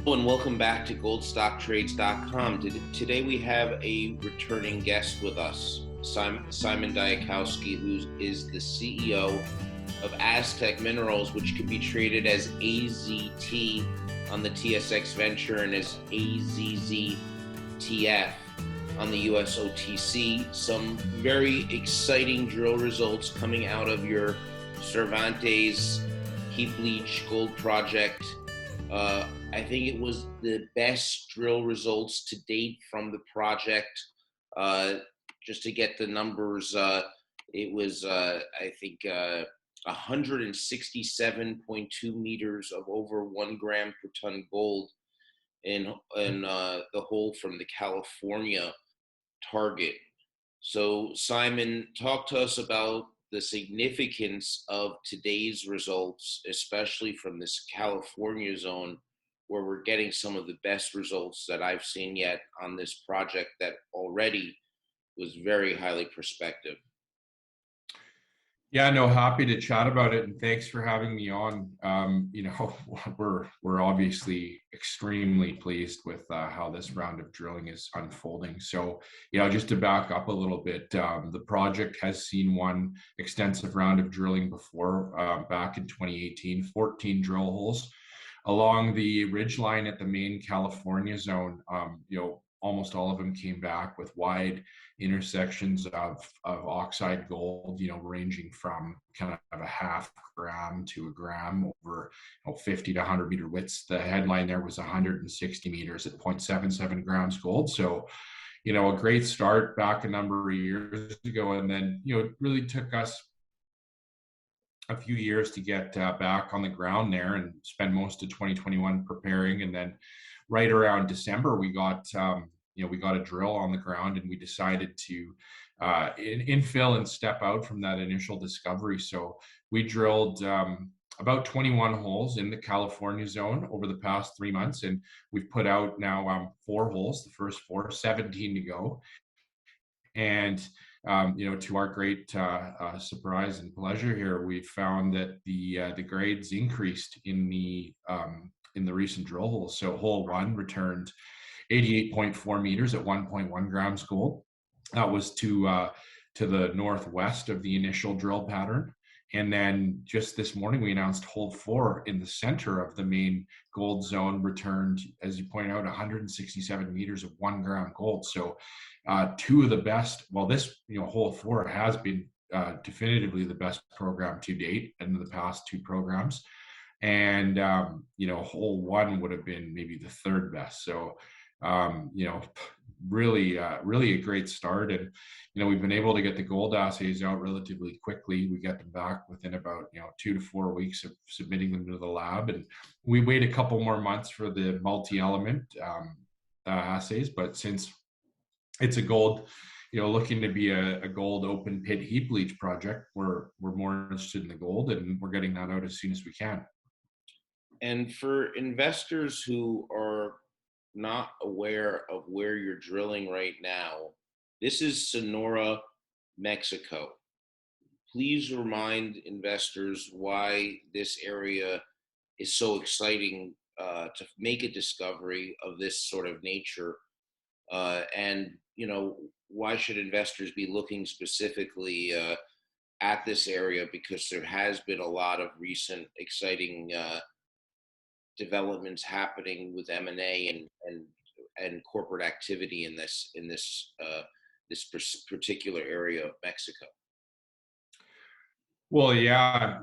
And welcome back to goldstocktrades.com. Today we have a returning guest with us, Simon Diakowski, who is the CEO of Aztec Minerals, which can be traded as AZT on the TSX Venture and as AZZTF on the US OTC. Some very exciting drill results coming out of your Cervantes heap leach gold project. I think it was the best drill results to date from the project. Just to get the numbers, it was, I think, 167.2 meters of over 1 gram per ton gold in the hole from the California target. So, Simon, talk to us about the significance of today's results, especially from this California zone, where we're getting some of the best results that I've seen yet on this project that already was very highly prospective. Yeah, no, happy to chat about it, and thanks for having me on. We're obviously extremely pleased with how this round of drilling is unfolding. So, just to back up a little bit, the project has seen one extensive round of drilling before, back in 2018, 14 drill holes along the ridge line at the main California zone. Almost all of them came back with wide intersections of oxide gold, ranging from kind of a half gram to a gram over 50 to 100 meter widths. The headline there was 160 meters at 0.77 grams gold. So, a great start back a number of years ago. And then, it really took us a few years to get back on the ground there and spend most of 2021 preparing. And then right around December, we got a drill on the ground, and we decided to infill and step out from that initial discovery. So we drilled about 21 holes in the California zone over the past 3 months, and we've put out now 4 holes, the first 4, 17 to go. And to our great surprise and pleasure here, we found that the grades increased in the recent drill holes. So hole 1 returned 88.4 meters at 1.1 grams gold. That was to the northwest of the initial drill pattern. And then just this morning, we announced hole 4 in the center of the main gold zone returned, as you point out, 167 meters of 1 gram gold. So 2 of the best. Well, this hole 4 has been definitively the best program to date in the past 2 programs. And hole 1 would have been maybe the 3rd best. So really a great start. And we've been able to get the gold assays out relatively quickly. We get them back within about 2 to 4 weeks of submitting them to the lab, and we wait a couple more months for the multi-element assays. But since it's a gold, looking to be a gold open pit heap leach project, we're more interested in the gold, and we're getting that out as soon as we can. And for investors who are not aware of where you're drilling right now, this is Sonora, Mexico. Please remind investors why this area is so exciting to make a discovery of this sort of nature, and why should investors be looking specifically at this area, because there has been a lot of recent exciting developments happening with M&A and corporate activity in this particular area of Mexico. Well, yeah,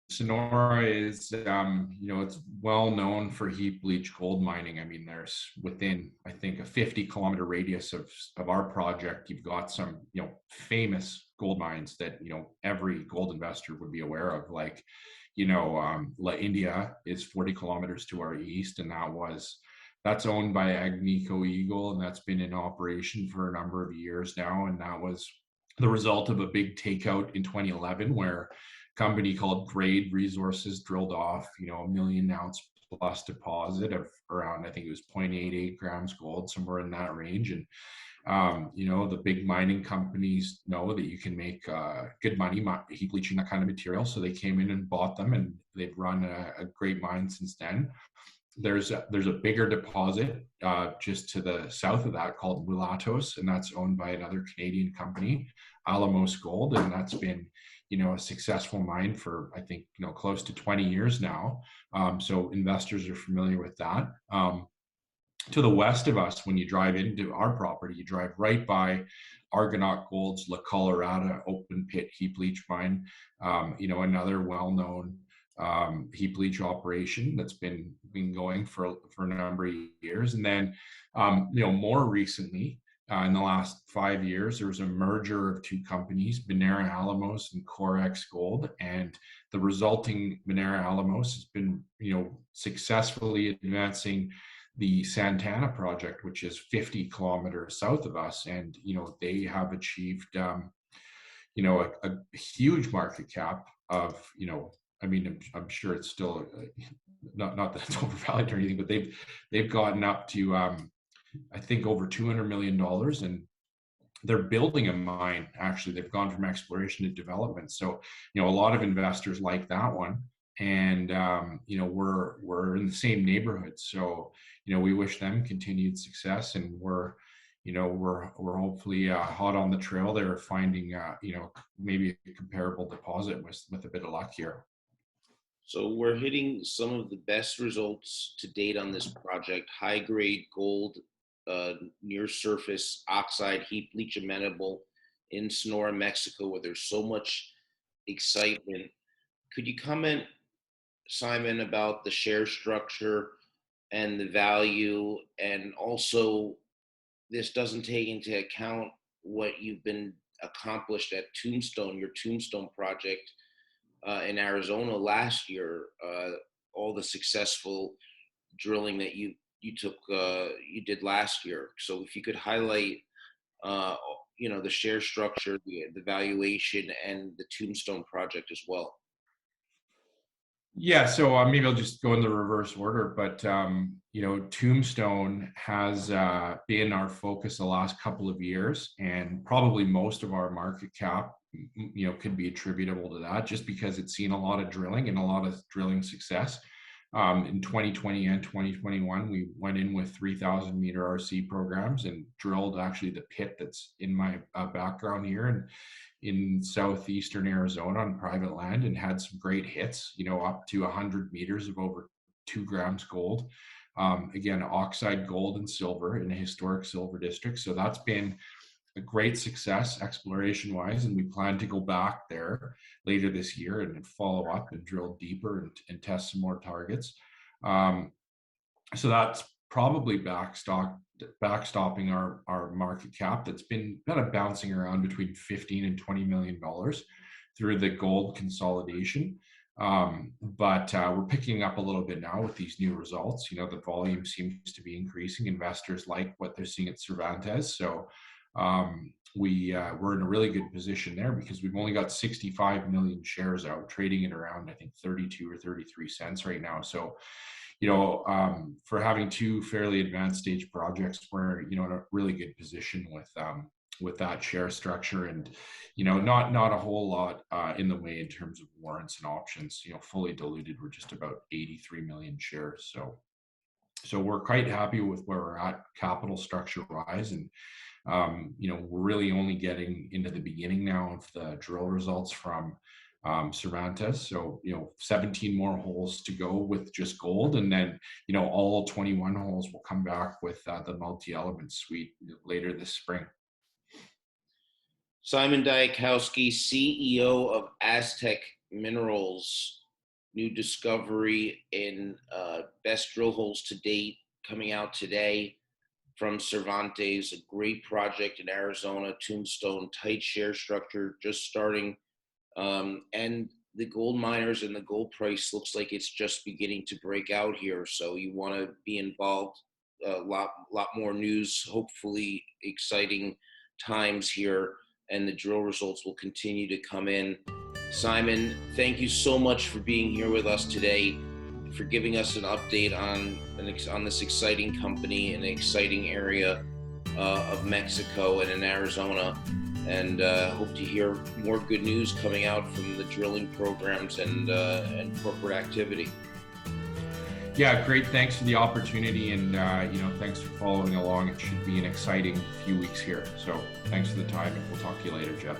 Sonora is, it's well known for heap leach gold mining. There's within, I think, a 50-kilometer radius of our project, you've got some, famous gold mines that, every gold investor would be aware of. Like, La India is 40 kilometers to our east, and that's owned by Agnico Eagle, and that's been in operation for a number of years now. And that was the result of a big takeout in 2011, where a company called Grade Resources drilled off, a million ounce plus deposit of around, I think it was 0.88 grams gold, somewhere in that range. And the big mining companies know that you can make good money heap leaching that kind of material. So they came in and bought them, and they've run a great mine since then. there's a bigger deposit just to the south of that called Mulatos, and that's owned by another Canadian company, Alamos Gold, and that's been, a successful mine for, I think, close to 20 years now. So investors are familiar with that. To the west of us, when you drive into our property, you drive right by Argonaut Gold's La Colorada open pit heap leach mine, another well-known heap leach operation that's been going for a number of years. And then, more recently, in the last 5 years, there was a merger of two companies, Minera Alamos and Corex Gold, and the resulting Minera Alamos has been, successfully advancing the Santana project, which is 50 kilometers south of us, and they have achieved a huge market cap of I'm sure it's still not that it's overvalued or anything, but they've gotten up to I think over $200 million, and they're building a mine. Actually, they've gone from exploration to development. So a lot of investors like that one, and we're in the same neighborhood. So we wish them continued success, and we're hopefully hot on the trail there, finding maybe a comparable deposit with a bit of luck here. So we're hitting some of the best results to date on this project. High grade gold, near surface oxide heap leach amenable in Sonora, Mexico, where there's so much excitement. Could you comment, Simon, about the share structure and the value, and also this doesn't take into account what you've been accomplished at Tombstone, your Tombstone project in Arizona last year, all the successful drilling that you did last year. So if you could highlight, the share structure, the valuation, and the Tombstone project as well. Yeah, so maybe I'll just go in the reverse order, but Tombstone has been our focus the last couple of years, and probably most of our market cap, could be attributable to that, just because it's seen a lot of drilling and a lot of drilling success. In 2020 and 2021, we went in with 3,000 meter RC programs and drilled actually the pit that's in my background here, and in southeastern Arizona on private land, and had some great hits, up to 100 meters of over 2 grams gold. Again, oxide gold and silver in a historic silver district. So that's been a great success exploration wise, and we plan to go back there later this year and follow up and drill deeper and test some more targets. So that's probably backstopping our market cap that's been kind of bouncing around between 15 and $20 million through the gold consolidation. But we're picking up a little bit now with these new results. The volume seems to be increasing. Investors like what they're seeing at Cervantes. So we're in a really good position there, because we've only got 65 million shares out, trading at around, I think, 32 or 33 cents right now. So for having two fairly advanced stage projects, we're in a really good position with that share structure, and not a whole lot in the way in terms of warrants and options. Fully diluted, we're just about 83 million shares. So we're quite happy with where we're at capital structure wise, and we're really only getting into the beginning now of the drill results from Cervantes. So 17 more holes to go with just gold, and then all 21 holes will come back with the multi-element suite later this spring. Simon Dayakowski, CEO of Aztec Minerals, new discovery in best drill holes to date, coming out today from Cervantes, a great project in Arizona, Tombstone, tight share structure, just starting. And the gold miners and the gold price looks like it's just beginning to break out here. So you want to be involved. A lot more news, hopefully exciting times here, and the drill results will continue to come in. Simon, thank you so much for being here with us today, for giving us an update on this exciting company in an exciting area of Mexico and in Arizona. And hope to hear more good news coming out from the drilling programs and corporate activity. Yeah, great. Thanks for the opportunity, and thanks for following along. It should be an exciting few weeks here. So thanks for the time, and we'll talk to you later, Jeff.